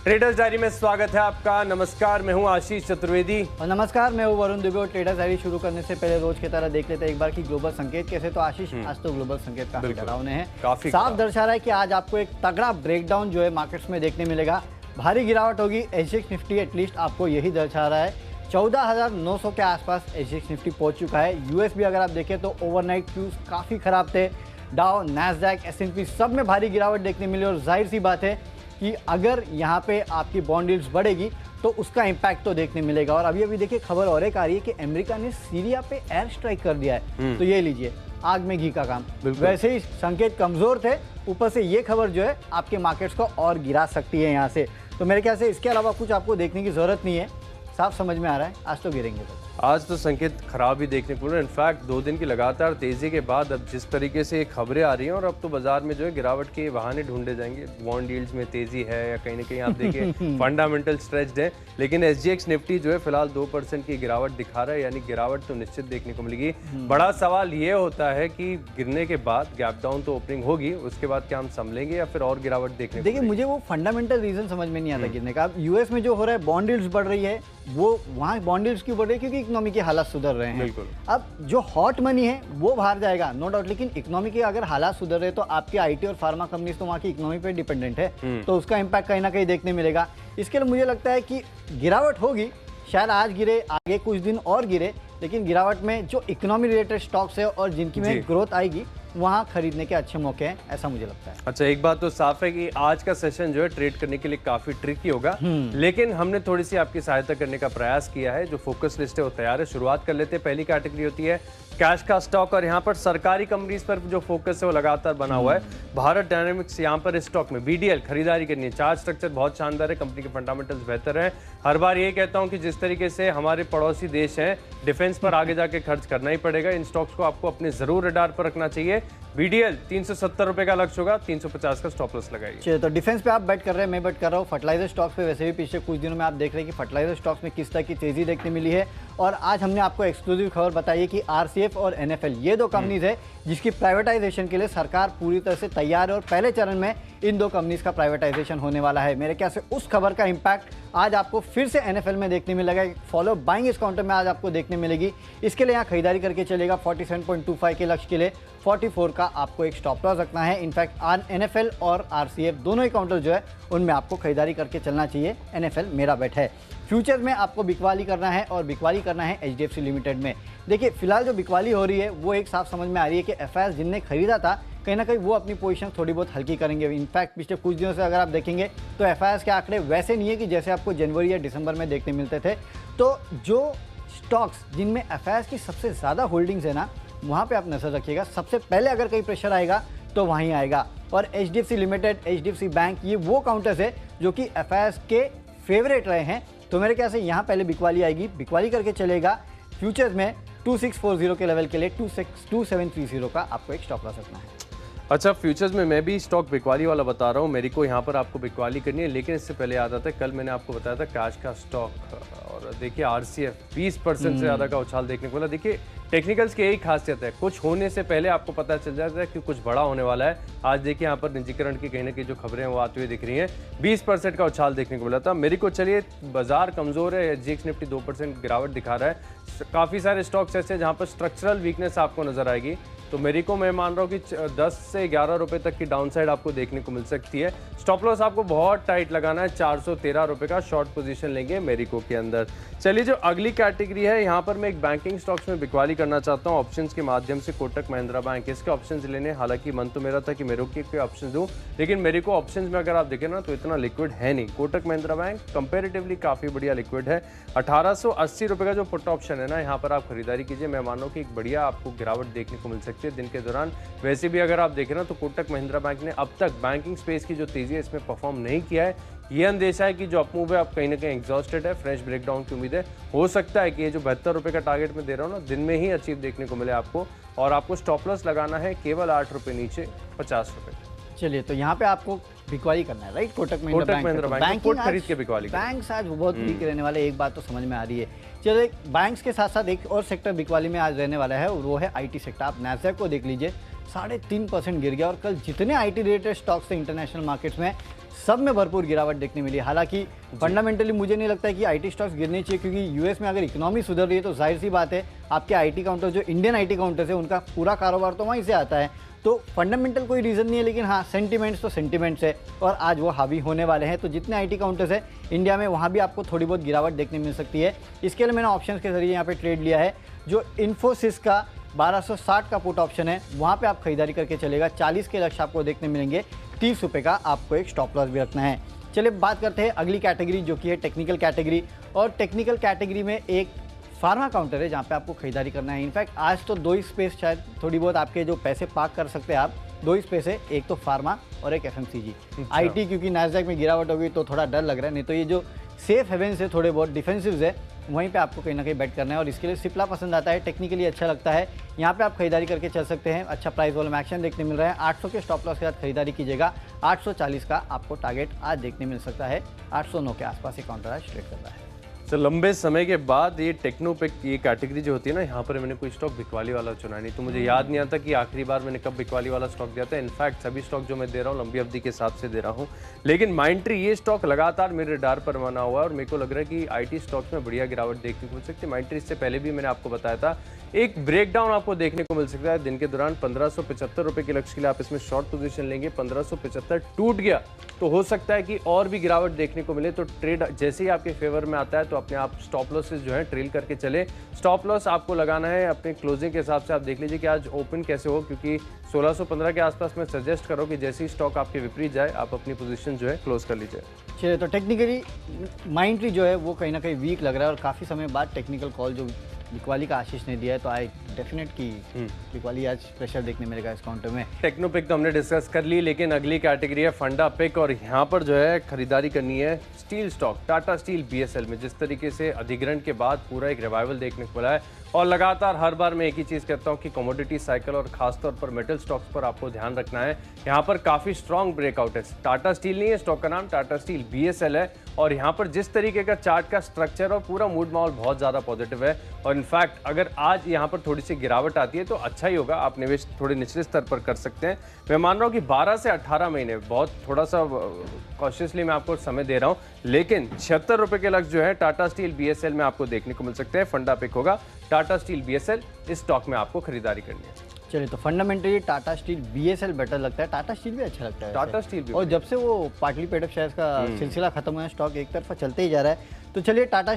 Traders diary में स्वागत है आपका। नमस्कार, मैं हूं आशीष चतुर्वेदी और नमस्कार, मैं हूं वरुण दुबे। और ट्रेडर्स डायरी शुरू करने से पहले रोज की तरह देख लेते हैं एक बार कि ग्लोबल संकेत कैसे। तो आशीष, आज तो ग्लोबल संकेत काफी डरावने हैं, काफी साफ दर्शा रहा है कि आज आपको एक तगड़ा ब्रेकडाउन जो है मार्केट्स में देखने मिलेगा। भारी गिरावट होगी। एसजीएक्स निफ्टी एटलीस्ट आपको यही दर्शा रहा है। 14,900 के आसपास एसजीएक्स निफ्टी पहुंच चुका है। यूएस भी अगर आप देखें तो ओवरनाइट क्यूज काफी खराब थे। डाउ, नैस्डैक, एसएनपी सब में भारी गिरावट देखने मिली। और जाहिर सी बात है कि अगर यहाँ पे आपकी बॉन्ड यील्ड्स बढ़ेगी तो उसका इम्पैक्ट तो देखने मिलेगा। और अभी देखिए खबर और एक आ रही है कि अमेरिका ने सीरिया पे एयर स्ट्राइक कर दिया है। तो ये लीजिए, आग में घी का काम। वैसे ही संकेत कमजोर थे, ऊपर से ये खबर जो है आपके मार्केट्स को और गिरा सकती है यहाँ से। तो मेरे ख्याल से इसके अलावा कुछ आपको देखने की जरूरत नहीं है, साफ समझ में आ रहा है आज तो गिरेंगे। आज तो संकेत खराब ही देखने को मिल रहा है। इनफैक्ट 2 दिन की लगातार तेजी के बाद अब जिस तरीके से खबरें आ रही हैं और अब तो बाजार में जो है गिरावट के बहाने ढूंढे जाएंगे। बॉन्ड यील्ड्स में तेजी है या कहीं ना कहीं आप देखिए फंडामेंटल स्ट्रेच्ड है, लेकिन एसजीएक्स निफ्टी जो है फिलहाल 2% की गिरावट दिखा रहा है, यानी गिरावट तो निश्चित देखने को मिलेगी। बड़ा सवाल ये होता है कि गिरने के बाद गैप डाउन तो ओपनिंग होगी, उसके बाद क्या हम संभलेंगे या फिर और गिरावट देखने। देखिए, मुझे वो फंडामेंटल रीजन समझ में नहीं आता गिरने का। अब यूएस में जो हो रहा है, बॉन्ड यील्ड्स बढ़ रही है, वो वहाँ बॉन्ड यील्ड्स क्यों बढ़ रही है? क्योंकि इकोनॉमी के हालात सुधर रहे हैं। बिल्कुल। अब जो हॉट मनी है वो बाहर जाएगा, नो डाउट, लेकिन इकोनॉमी के अगर हालात सुधर रहे तो आपकी आईटी और फार्मा कंपनीज तो वहाँ की इकोनॉमी पे डिपेंडेंट है, तो उसका इम्पैक्ट कहीं ना कहीं देखने मिलेगा। इसके लिए मुझे लगता है कि गिरावट होगी, शायद आज गिरे, आगे कुछ दिन और गिरे, लेकिन गिरावट में जो इकोनॉमी रिलेटेड स्टॉक्स है और जिनकी में ग्रोथ आएगी वहाँ खरीदने के अच्छे मौके हैं, ऐसा मुझे लगता है। अच्छा, एक बात तो साफ है कि आज का सेशन जो है ट्रेड करने के लिए काफी ट्रिकी होगा, लेकिन हमने थोड़ी सी आपकी सहायता करने का प्रयास किया है। जो फोकस लिस्ट है वो तैयार है, शुरुआत कर लेते हैं। पहली कैटेगरी होती है कैश का स्टॉक, और यहाँ पर सरकारी कंपनीज पर जो फोकस है वो लगातार बना हुआ है। भारत डायनेमिक्स यहाँ पर स्टॉक में बीडीएल खरीदारी करनी है। चार्ट स्ट्रक्चर बहुत शानदार है, कंपनी के फंडामेंटल्स बेहतर हैं। हर बार ये कहता हूँ कि जिस तरीके से हमारे पड़ोसी देश हैं, डिफेंस पर आगे जाके खर्च करना ही पड़ेगा। इन स्टॉक्स को आपको अपने जरूर रडार पर रखना चाहिए। बीडीएल 370 रुपए का लक्ष्य होगा, 350 का स्टॉप लॉस लगाइए। चलिए, तो डिफेंस पे आप बेट कर रहे हैं, मैं बेट कर रहा हूँ फर्टिलाइजर स्टॉक्स पे। वैसे भी पिछले कुछ दिनों में आप देख रहे हैं कि फर्टिलाइजर स्टॉक्स में किस तरह की तेजी देखने मिली है। और आज हमने आपको एक्सक्लूसिव खबर बताई है कि आरसीएफ और एनएफएल ये 2 कंपनीज है जिसकी प्राइवेटाइजेशन के लिए सरकार पूरी तरह से तैयार है, और पहले चरण में इन 2 कंपनीज का प्राइवेटाइजेशन होने वाला है। मेरे ख्याल से उस खबर का इंपैक्ट आज आपको फिर से एनएफएल में देखने मिलेगा। फॉलो बाइंग इस काउंटर में आज आपको देखने मिलेगी। इसके लिए यहाँ खरीदारी करके चलेगा 47.25 के लक्ष्य के लिए 44 का आपको एक स्टॉप लॉस रखना है। इनफैक्ट एनएफएल और आरसीएफ दोनों ही काउंटर जो है उनमें आपको खरीदारी करके चलना चाहिए। एनएफएल मेरा बेट है। फ्यूचर्स में आपको बिकवाली करना है, और बिकवाली करना है एचडीएफसी लिमिटेड में। देखिए, फिलहाल जो बिकवाली हो रही है वो एक साफ समझ में आ रही है कि एफआईआर जिनने खरीदा था कहीं ना कहीं वो अपनी पोजीशन थोड़ी बहुत हल्की करेंगे। इनफैक्ट पिछले कुछ दिनों से अगर आप देखेंगे तो एफआईआर के आंकड़े वैसे नहीं है कि जैसे आपको जनवरी या दिसंबर में देखने मिलते थे। तो जो स्टॉक्स जिनमें एफआईआर की सबसे ज़्यादा होल्डिंग्स है ना, वहाँ पे आप नजर रखिएगा। सबसे पहले अगर कहीं प्रेशर आएगा तो वहीं आएगा। और एचडीएफसी लिमिटेड, एचडीएफसी बैंक, ये वो काउंटर्स है जो कि एफआईआर के फेवरेट रहे हैं। तो मेरे ख्याल से यहाँ पहले बिकवाली आएगी, बिकवाली करके चलेगा। फ्यूचर्स में 2640 के लेवल के लिए 2730 का आपको एक स्टॉप लॉस रखना है। अच्छा, फ्यूचर्स में मैं भी स्टॉक बिकवाली वाला बता रहा हूँ। मेरी को यहाँ पर आपको बिकवाली करनी है, लेकिन इससे पहले याद आता है कल मैंने आपको बताया था कैश का स्टॉक, और देखिए आरसीएफ 20% से ज़्यादा का उछाल देखने को मिला। देखिए, टेक्निकल्स की यही खासियत है, कुछ होने से पहले आपको पता चल जाता है कि कुछ बड़ा होने वाला है। आज देखिए यहाँ पर निजीकरण की कहीं ना कहीं जो खबरें हैं वो आती हुई दिख रही हैं। 20% का उछाल देखने को मिला था। मेरी को चलिए, बाजार कमजोर है, एसजीएक्स निफ्टी 2% गिरावट दिखा रहा है। काफ़ी सारे स्टॉक्स ऐसे हैं जहाँ पर स्ट्रक्चरल वीकनेस आपको नजर आएगी। तो मेरी को मैं मान रहा हूँ कि 10 से 11 रुपए तक की डाउनसाइड आपको देखने को मिल सकती है। स्टॉप लॉस आपको बहुत टाइट लगाना है, 413 रुपए का शॉर्ट पोजीशन लेंगे मेरी को के अंदर। चलिए, जो अगली कैटेगरी है यहाँ पर मैं एक बैंकिंग स्टॉक्स में बिकवाली करना चाहता हूँ ऑप्शंस के माध्यम से। कोटक महिंद्रा बैंक, इसके ऑप्शंस लेने, हालांकि मन तो मेरा था कि मेरे को ऑप्शन दूं, लेकिन मेरे को ऑप्शंस में अगर आप देखें ना तो इतना लिक्विड है नहीं। कोटक महिंद्रा बैंक कंपेरेटिवली काफी बढ़िया लिक्विड है। 1880 रुपए का जो पुट ऑप्शन है ना, यहाँ पर आप खरीदारी कीजिए। मैं मान रहा हूँ कि एक बढ़िया आपको गिरावट देखने को मिल सकती है दिन के दौरान। वैसे भी अगर आप देखें ना तो कोटक महिंद्रा बैंक ने अब तक बैंकिंग स्पेस की जो तेजी है इसमें परफॉर्म नहीं किया है। ये अंदेशा है कि जो अप मूव है आप कहीं ना कहीं एग्जॉस्टेड है, फ्रेश ब्रेकडाउन की उम्मीद है। हो सकता है कि ये जो 72 रुपए का टारगेट में दे रहा हूँ ना, दिन में ही अचीव देखने को मिले आपको। और आपको स्टॉप लॉस लगाना है केवल 8 रुपए नीचे, 50 रुपए। चलिए, तो यहाँ पे आपको बिकवाली करना है, राइट? कोटक महिंद्रा बैंक खरीद के बिकवाली। बैंक्स आज बहुत वीक रहने वाले, एक बात तो समझ में आ रही है। चलिए, बैंक्स के साथ साथ एक और सेक्टर बिकवाली में आज रहने वाला है, और वो है आईटी सेक्टर। आप नैस्डैक को देख लीजिए, 3.5% गिर गया। और कल जितने आईटी रिलेटेड स्टॉक्स थे इंटरनेशनल मार्केट्स में, सब में भरपूर गिरावट देखने मिली। हालांकि फंडामेंटली मुझे नहीं लगता है कि आईटी स्टॉक्स गिरने चाहिए, क्योंकि यूएस में अगर इकोनॉमी सुधर रही है तो जाहिर सी बात है आपके आईटी काउंटर, जो इंडियन आईटी काउंटर्स है, उनका पूरा कारोबार तो वहीं से आता है। तो फंडामेंटल कोई रीज़न नहीं है, लेकिन हाँ सेंटीमेंट्स तो सेंटीमेंट्स है और आज वो हावी होने वाले हैं। तो जितने आईटी काउंटर्स है इंडिया में, वहाँ भी आपको थोड़ी बहुत गिरावट देखने मिल सकती है। इसके लिए मैंने ऑप्शंस के जरिए यहाँ पे ट्रेड लिया है। जो इन्फोसिस का 1260 का पुट ऑप्शन है, वहाँ पे आप खरीदारी करके चलेगा। 40 के लक्ष्य आपको देखने मिलेंगे। 30 रुपये का आपको एक स्टॉप लॉस भी रखना है। चलिए बात करते हैं अगली कैटेगरी, जो कि है टेक्निकल कैटेगरी। और टेक्निकल कैटेगरी में एक फार्मा काउंटर है जहाँ पे आपको खरीदारी करना है। इनफैक्ट आज तो दो ही स्पेस शायद थोड़ी बहुत आपके जो पैसे पार्क कर सकते हैं आप, दो ही स्पेस है, एक तो फार्मा और एक एफएमसीजी। आईटी क्योंकि नैस्डैक में गिरावट होगी तो थोड़ा डर लग रहा है, नहीं तो ये जो सेफ हेवेंस है, थोड़े बहुत डिफेंसिव्स है, वहीं पे आपको कहीं ना कहीं बैट करना है। और इसके लिए सिप्ला पसंद आता है, टेक्निकली अच्छा लगता है। यहाँ पे आप खरीदारी करके चल सकते हैं। अच्छा प्राइस वॉल्यूम एक्शन देखने मिल रहा है। 800 के स्टॉप लॉस के साथ खरीदारी कीजिएगा। 840 का आपको टारगेट आज देखने मिल सकता है। 809 के आसपास ये काउंटर आज ट्रेड कर रहा है। तो लंबे समय के बाद ये टेक्नोपिक ये कैटेगरी जो होती है ना, यहाँ पर मैंने कोई स्टॉक बिकवाली वाला चुना नहीं, तो मुझे याद नहीं आता कि आखिरी बार मैंने कब बिकवाली वाला स्टॉक दिया था। इनफैक्ट सभी स्टॉक जो मैं दे रहा हूँ लंबी अवधि के हिसाब से दे रहा हूँ, लेकिन माइंट्री ये स्टॉक लगातार मेरे रडार पर बना हुआ है और मेरे को लग रहा है कि आईटी स्टॉक्स में बढ़िया गिरावट देखने को मिल सकती है। माइंट्री इससे पहले भी मैंने आपको बताया था, एक ब्रेकडाउन आपको देखने को मिल सकता है दिन के दौरान। 1575 रुपये के लक्ष्य के लिए आप इसमें शॉर्ट पोजीशन लेंगे। 1575 टूट गया तो हो सकता है कि और भी गिरावट देखने को मिले। तो ट्रेड जैसे ही आपके फेवर में आता है तो अपने आप स्टॉप लॉसेस जो है ट्रेल करके चले। स्टॉप लॉस आपको लगाना है अपने क्लोजिंग के हिसाब से। आप देख लीजिए कि आज ओपन कैसे हो, क्योंकि 1615 के आसपास मैं सजेस्ट करो कि जैसे ही स्टॉक आपके विपरीत जाए आप अपनी पोजीशन जो है क्लोज कर लीजिए। चलिए, तो टेक्निकली माइंट्री जो है वो कहीं ना कहीं वीक लग रहा है और काफ़ी समय बाद टेक्निकल कॉल जो बिकवाली का आशीष ने दिया है, तो आई डेफिनेट की बिकवाली आज प्रेशर देखने मिलेगा इस काउंटर में। टेक्नोपिक तो हमने डिस्कस कर ली, लेकिन अगली कैटेगरी है फंडा पिक और यहाँ पर जो है खरीदारी करनी है steel stock, Tata steel BSL में। जिस तरीके से अधिग्रहण के बाद पूरा एक रिवाइवल देखने को मिला है और लगातार हर बार मैं एक ही चीज़ कहता हूँ कि कमोडिटी साइकिल और खासतौर पर मेटल स्टॉक्स पर आपको ध्यान रखना है। यहाँ पर काफ़ी स्ट्रॉन्ग ब्रेकआउट है। टाटा स्टील नहीं है स्टॉक का नाम, टाटा स्टील बीएसएल है। और यहाँ पर जिस तरीके का चार्ट का स्ट्रक्चर और पूरा मूड माहौल बहुत ज़्यादा पॉजिटिव है। और इनफैक्ट अगर आज यहाँ पर थोड़ी सी गिरावट आती है तो अच्छा ही होगा, आप निवेश थोड़े निचले स्तर पर कर सकते हैं। मैं मान रहा हूँ कि 12 से 18 महीने, बहुत थोड़ा सा कॉशियसली मैं आपको समय दे रहा हूँ, लेकिन 76 रुपये के लक्ष्य जो है टाटा स्टील बीएसएल में आपको देखने को मिल सकते हैं। फंडा पिक होगा टाटा स्टील बीएसएल, इस स्टॉक में आपको खरीदारी करनी है। चलिए, तो fundamentally Tata steel BSL better लगता है। टाटा स्टील भी अच्छा लगता है टाटा स्टील भी, और जब से वो पाटली पेटअप शेयर्स का सिलसिला खत्म हुआ है, स्टॉक एक तरफा चलते ही जा रहा है। तो चलिए, टाटा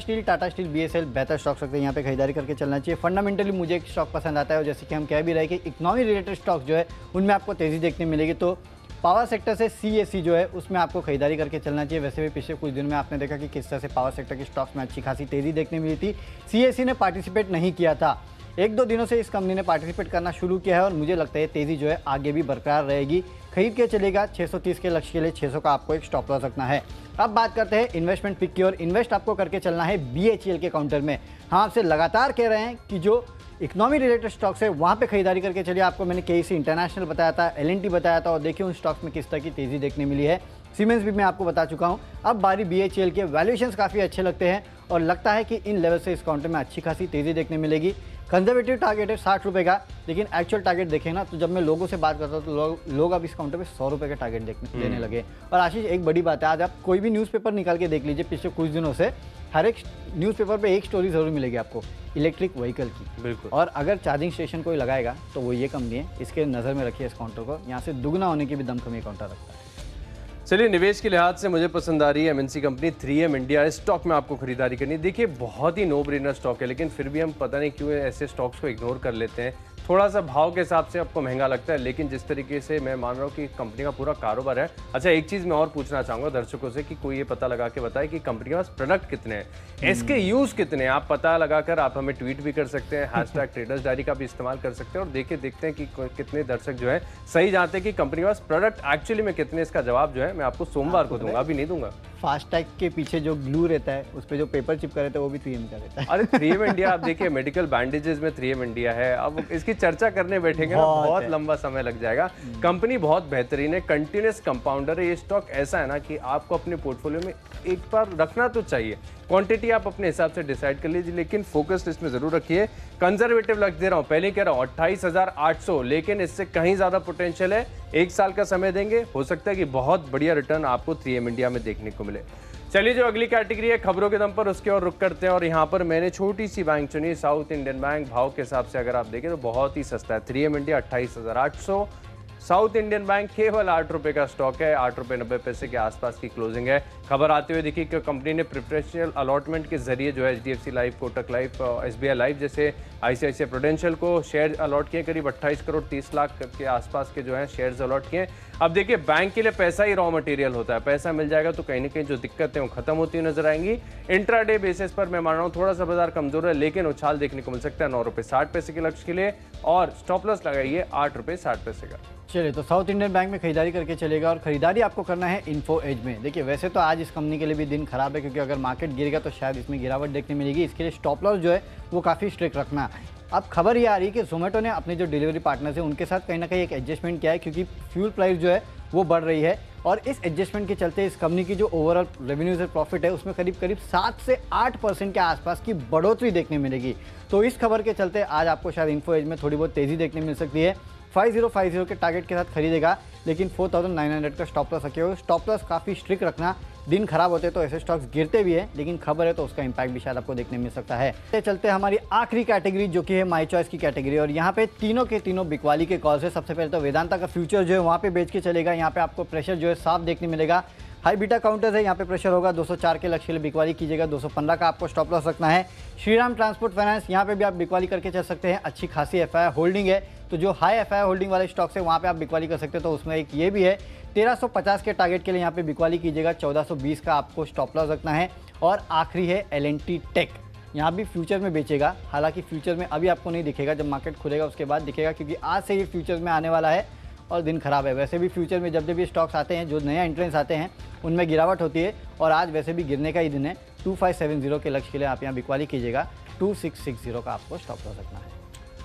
स्टील बीएसएल बेहतर स्टॉक सकते हैं, यहाँ पे खरीदारी करके चलना चाहिए। फंडामेंटली मुझे एक स्टॉक पसंद आता है और जैसे कि हम कह भी रहे हैं कि इकोनॉमी रिलेटेड स्टॉक जो है उनमें आपको तेज़ी देखने मिलेगी। तो पावर सेक्टर से सीएससी जो है उसमें आपको खरीदारी करके चलना चाहिए। वैसे भी पिछले कुछ दिनों में आपने देखा कि किस तरह से पावर सेक्टर के स्टॉक्स में अच्छी खासी तेज़ी देखने मिली थी। सीएससी ने पार्टिसिपेट नहीं किया था, एक दो दिनों से इस कंपनी ने पार्टिसिपेट करना शुरू किया है और मुझे लगता है तेज़ी जो है आगे भी बरकरार रहेगी। खरीद के चलेगा। 630 के लक्ष्य के लिए 600 का आपको एक स्टॉप लॉस रखना है। अब बात करते हैं इन्वेस्टमेंट पिक की और इन्वेस्ट आपको करके चलना है बीएचईएल के काउंटर में। हाँ, आपसे लगातार कह रहे हैं कि जो इकोनॉमी रिलेटेड स्टॉक्स है वहाँ पे खरीदारी करके चलिए। आपको मैंने केसी इंटरनेशनल बताया था, एलएनटी बताया था और देखिए उन स्टॉक्स में किस तरह की तेज़ी देखने मिली है। सीमेंस भी मैं आपको बता चुका हूँ। अब बारी बीएचईएल के। वैल्यूएशंस काफ़ी अच्छे लगते हैं और लगता है कि इन लेवल से इस काउंटर में अच्छी खासी तेज़ी देखने मिलेगी। कंजर्वेटिव टारगेट है 60 रुपये का, लेकिन एक्चुअल टारगेट देखें ना तो जब मैं लोगों से बात करता हूँ तो लोग अब इस काउंटर पे 100 रुपये का टारगेट देने लगे। और आशीष, एक बड़ी बात है, आज आप कोई भी न्यूज़पेपर निकाल के देख लीजिए, पिछले कुछ दिनों से हर एक न्यूज़पेपर पे एक स्टोरी जरूर मिलेगी आपको इलेक्ट्रिक व्हीकल की। बिल्कुल। और अगर चार्जिंग स्टेशन कोई लगाएगा तो वो ये कंपनी है, इसके नज़र में रखिए इस काउंटर को। यहाँ से दुगना होने की भी दमखम ये काउंटर रखता है। चलिए, निवेश के लिहाज से मुझे पसंद आ रही है एमएनसी कंपनी 3M इंडिया। इस स्टॉक में आपको खरीदारी करनी है। देखिए, बहुत ही नो ब्रेनर स्टॉक है, लेकिन फिर भी हम पता नहीं क्यों ऐसे स्टॉक्स को इग्नोर कर लेते हैं। थोड़ा सा भाव के हिसाब से आपको महंगा लगता है, लेकिन जिस तरीके से मैं मान रहा हूँ कि कंपनी का पूरा कारोबार है। अच्छा, एक चीज़ मैं और पूछना चाहूँगा दर्शकों से कि कोई ये पता लगा के बताए कि कंपनी के पास प्रोडक्ट कितने हैं, इसके यूज़ कितने हैं। आप पता लगाकर आप हमें ट्वीट भी कर सकते हैं, हैशटैग ट्रेडर्स डायरी का भी इस्तेमाल कर सकते हैं और देखते हैं कि कितने दर्शक जो है सही जानते हैं कि कंपनी के पास प्रोडक्ट एक्चुअली में कितने। इसका जवाब जो है मैं आपको सोमवार को दूंगा, अभी नहीं दूंगा। फास्टैग के पीछे जो ग्लू रहता है, उस पर जो पेपर चिपका रहता है, वो भी 3M का रहता है। अरे 3M इंडिया, आप देखिए मेडिकल बैंडेजेस में 3M इंडिया है। अब इसकी चर्चा करने बैठेंगे ना बहुत लंबा समय लग जाएगा। कंपनी बहुत बेहतरीन है, कंटिन्यूस कंपाउंडर है। ये स्टॉक ऐसा है ना कि आपको अपने पोर्टफोलियो में एक बार रखना तो चाहिए। क्वांटिटी आप अपने हिसाब से डिसाइड कर लीजिए, लेकिन फोकस इसमें जरूर रखिए। कंजर्वेटिव लग दे रहा हूं, पहले कह रहा हूं 28,800, लेकिन इससे कहीं ज्यादा पोटेंशियल है। 1 साल का समय देंगे, हो सकता है कि बहुत बढ़िया रिटर्न आपको 3M इंडिया में देखने को मिले। चलिए, जो अगली कैटेगरी है खबरों के दम पर, उसके और रुक करते हैं। और यहाँ पर मैंने छोटी सी बैंक चुनी, साउथ इंडियन बैंक। भाव के हिसाब से अगर आप देखें तो बहुत ही सस्ता है। 3M India 28,800, south Indian bank केवल 8 रुपए का स्टॉक है। 8 रुपए 90 पैसे के आसपास की क्लोजिंग है। खबर आते हुए देखिए कि कंपनी ने प्रेफरेंशियल अलॉटमेंट के जरिए जो है HDFC life, Kotak life, SBI life जैसे ICICI प्रूडेंशियल को शेयर अलॉट किए। करीब 28 करोड़ 30 लाख के आसपास के जो है शेयर्स अलॉट किए। अब देखिए, बैंक के लिए पैसा ही रॉ मटेरियल होता है। पैसा मिल जाएगा तो कहीं ना कहीं जो दिक्कतें वो खत्म होती हुई नजर आएंगी। इंट्राडे बेसिस पर मैं मान रहा हूँ थोड़ा सा बाजार कमजोर है, लेकिन उछाल देखने को मिल सकता है 9 रुपए 60 पैसे के लक्ष्य के लिए। और स्टॉप लॉस लगाइए 8 रुपए 60 पैसे का। चलिए, तो साउथ इंडियन बैंक में खरीदारी करके चलेगा और खरीदारी आपको करना है इन्फो एज में। देखिए, वैसे तो आज इस कंपनी के लिए भी दिन खराब है, क्योंकि अगर मार्केट गिरेगा तो शायद इसमें गिरावट देखने मिलेगी। इसके लिए स्टॉप लॉस जो है वो काफ़ी स्ट्रिक्ट रखना। अब खबर ये आ रही है कि जोमेटो ने अपने जो डिलीवरी पार्टनर्स हैं उनके साथ कहीं ना कहीं एक एडजस्टमेंट किया है, क्योंकि फ्यूल प्राइस जो है वो बढ़ रही है। और इस एडजस्टमेंट के चलते इस कंपनी की जो ओवरऑल रेवेन्यूज और प्रॉफिट है उसमें करीब 7 से 8% के आसपास की बढ़ोतरी देखने मिलेगी। तो इस खबर के चलते आज आपको शायद इन्फो एज में थोड़ी बहुत तेज़ी देखने मिल सकती है। 5050 के टारगेट के साथ खरीदेगा, लेकिन 4900 का स्टॉप लॉस रखे हुए। स्टॉप लॉस काफ़ी स्ट्रिक्ट रखना। दिन खराब होते तो ऐसे स्टॉक्स गिरते भी हैं, लेकिन खबर है तो उसका इंपैक्ट भी शायद आपको देखने मिल सकता है। चलते हमारी आखिरी कैटेगरी जो कि है माई चॉइस की कैटेगरी, और यहाँ पे तीनों के तीनों बिकवाली के कॉल्स है। सबसे पहले तो वेदांता का फ्यूचर जो है वहाँ पे बेच के चलेगा। यहाँ पे आपको प्रेशर जो है साफ देखने मिलेगा। हाई बीटा काउंटर्स है, यहाँ पे प्रेशर होगा। 204 के लक्ष्य के लिए बिकवाली कीजिएगा। 215 का आपको स्टॉप लॉस रखना है। श्रीराम ट्रांसपोर्ट फाइनेंस, यहाँ पे भी आप बिकवाली करके चल सकते हैं। अच्छी खासी FII होल्डिंग है, तो जो हाई FII होल्डिंग वाले स्टॉक्स है वहाँ पे आप बिकवाली कर सकते हैं। तो उसमें एक ये भी है। 1350 के टारगेट के लिए यहाँ पे बिकवाली कीजिएगा। 1420 का आपको स्टॉप लॉस रखना है। और आखिरी है L&T टेक, यहाँ भी फ्यूचर में बेचेगा। हालांकि फ्यूचर में अभी आपको नहीं दिखेगा, जब मार्केट खुलेगा उसके बाद दिखेगा, क्योंकि आज से ये फ्यूचर में आने वाला है और दिन खराब है। वैसे भी फ्यूचर में जब जब ये स्टॉक्स आते हैं, जो नया एंट्रेंस आते हैं, उनमें गिरावट होती है। और आज वैसे भी गिरने का ही दिन है। 2570 के लक्ष्य के लिए आप यहाँ बिकवाली कीजिएगा। 2660 का आपको स्टॉप लॉस रखना है।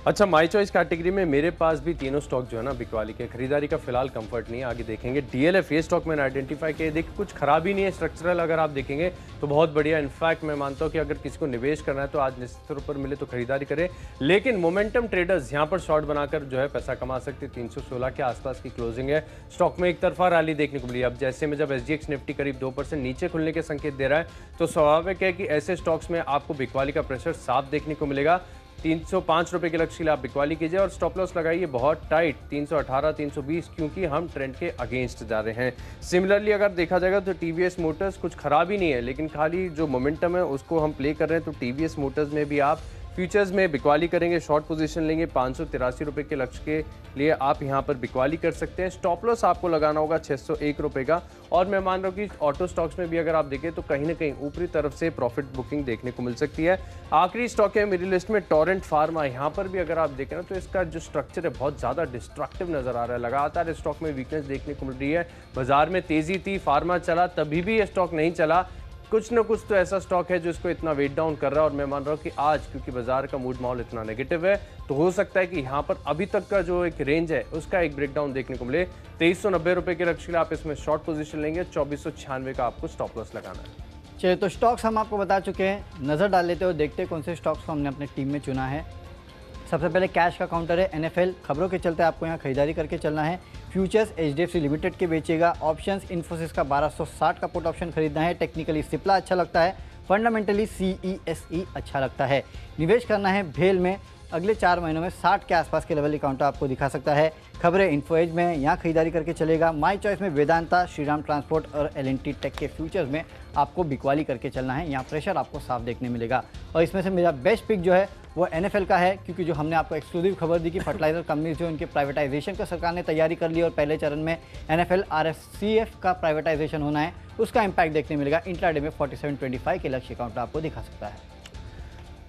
अच्छा, माई चॉइस कैटेगरी में मेरे पास भी तीनों स्टॉक जो है ना बिकवाली के। खरीदारी का फिलहाल कंफर्ट नहीं है, आगे देखेंगे। DLF ये स्टॉक मैंने आइडेंटिफाई किया। देखिए, कुछ खराबी नहीं है स्ट्रक्चरल, अगर आप देखेंगे तो बहुत बढ़िया। इनफैक्ट मैं मानता हूँ कि अगर किसी को निवेश करना है तो आज निश्चित तौर पर मिले तो खरीदारी करें। लेकिन मोमेंटम ट्रेडर्स यहाँ पर शॉर्ट बनाकर जो है पैसा कमा सकते। 316 के आसपास की क्लोजिंग है। स्टॉक में एक तरफा रैली देखने को मिली। अब जैसे में जब SGX निफ्टी करीब 2% नीचे खुलने के संकेत दे रहा है, तो स्वाभाविक है कि ऐसे स्टॉक्स में आपको बिकवाली का प्रेशर साफ देखने को मिलेगा। 305 रुपए के लक्ष्य के लिए आप बिकवाली कीजिए और स्टॉप लॉस लगाइए बहुत टाइट 318 320, क्योंकि हम ट्रेंड के अगेंस्ट जा रहे हैं। सिमिलरली अगर देखा जाएगा तो TVS मोटर्स कुछ खराब ही नहीं है, लेकिन खाली जो मोमेंटम है उसको हम प्ले कर रहे हैं। तो TVS मोटर्स में भी आप फ्यूचर्स में बिकवाली करेंगे, शॉर्ट पोजीशन लेंगे। 583 रुपए के लक्ष्य के लिए आप यहां पर बिकवाली कर सकते हैं। स्टॉप लॉस आपको लगाना होगा 601 रुपए का। और मैं मान रहा हूं कि ऑटो स्टॉक्स में भी अगर आप देखें तो कहीं ना कहीं ऊपरी तरफ से प्रॉफिट बुकिंग देखने को मिल सकती है। आखिरी स्टॉक है मेरी लिस्ट में टोरेंट फार्मा। यहाँ पर भी अगर आप देखें ना तो इसका जो स्ट्रक्चर है बहुत ज़्यादा डिस्ट्रक्टिव नजर आ रहा है। लगातार इस स्टॉक में वीकनेस देखने को मिल रही है। बाजार में तेजी थी, फार्मा चला, तभी भी ये स्टॉक नहीं चला। कुछ न कुछ तो ऐसा स्टॉक है जो इसको इतना वेट डाउन कर रहा है। और मैं मान रहा हूँ कि आज क्योंकि बाजार का मूड माहौल इतना नेगेटिव है, तो हो सकता है कि यहाँ पर अभी तक का जो एक रेंज है उसका एक ब्रेकडाउन देखने को मिले। 2390 रुपए के लक्ष्य के लिए आप इसमें शॉर्ट पोजीशन लेंगे। 2496 का आपको स्टॉप लॉस लगाना है। चलिए, तो स्टॉक्स हम आपको बता चुके हैं। नज़र डाल लेते हो, देखते हैं कौन से स्टॉक्स को हमने अपने टीम में चुना है। सबसे पहले कैश का काउंटर है NFL। खबरों के चलते आपको यहाँ खरीदारी करके चलना है। फ्यूचर्स HDFC लिमिटेड के बेचेगा। ऑप्शंस इन्फोसिस का 1260 का पुट ऑप्शन खरीदना है। टेक्निकली सिप्ला अच्छा लगता है। फंडामेंटली CESE अच्छा लगता है। निवेश करना है भेल में। अगले 4 महीनों में 60 के आसपास के लेवल काउंटर आपको दिखा सकता है। खबरें इन्फो एज में, यहाँ खरीदारी करके चलेगा। माई चॉइस में वेदांता, श्रीराम ट्रांसपोर्ट और L&T टेक के फ्यूचर्स में आपको बिकवाली करके चलना है। यहाँ प्रेशर आपको साफ देखने मिलेगा। और इसमें से मेरा बेस्ट पिक जो है वो NFL का है, क्योंकि जो हमने आपको एक्सक्लूसिव खबर दी कि फर्टिलाइजर कंपनीज जो उनके प्राइवेटाइजेशन का सरकार ने तैयारी कर ली और पहले चरण में NFL RFCF का प्राइवेटाइजेशन होना है, उसका इंपैक्ट देखने मिलेगा। इंट्राडे में 4725 के लक्ष्य काउंटर आपको दिखा सकता है।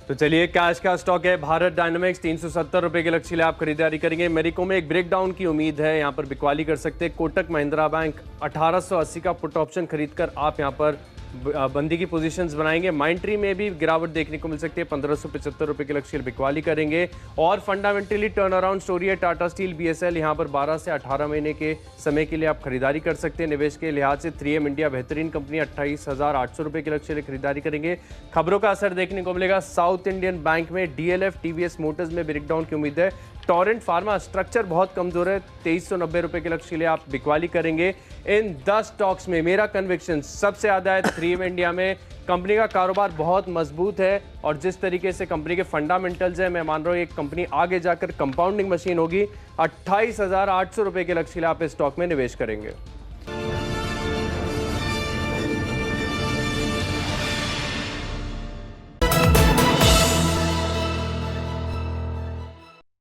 तो चलिए, कैश का स्टॉक है भारत डायनामिक्स। 370 रुपए के लक्ष्य के लिए आप खरीदारी करेंगे। मेरिको में एक ब्रेकडाउन की उम्मीद है, यहाँ पर बिकवाली कर सकते हैं। कोटक महिंद्रा बैंक 1880 का पुट ऑप्शन खरीदकर आप यहाँ पर बंदी की पोजीशंस बनाएंगे। माइंट्री में भी गिरावट देखने को मिल सकती है, 1575 रुपए के लक्ष्य बिकवाली करेंगे। और फंडामेंटली टर्न अराउंड स्टोरी है टाटा स्टील बीएसएल, यहाँ पर 12 से 18 महीने के समय के लिए आप खरीदारी कर सकते हैं। निवेश के लिहाज से 3M इंडिया बेहतरीन कंपनी, 28,800 रुपए के लक्ष्य खरीदारी करेंगे। खबरों का असर देखने को मिलेगा साउथ इंडियन बैंक में, DLF TVS मोटर्स में ब्रेकडाउन की उम्मीद है। टोरेंट फार्मा स्ट्रक्चर बहुत कमजोर है, 2390 रुपए के लक्ष्य के लिए आप बिकवाली करेंगे। इन 10 स्टॉक्स में मेरा कन्विक्शन सबसे ज्यादा है 3M इंडिया में। कंपनी का कारोबार बहुत मजबूत है और जिस तरीके से कंपनी के फंडामेंटल्स है, मैं मान रहा हूँ एक कंपनी आगे जाकर कंपाउंडिंग मशीन होगी। 28,800 रुपए के लक्ष्य के लिए आप इस स्टॉक में निवेश करेंगे।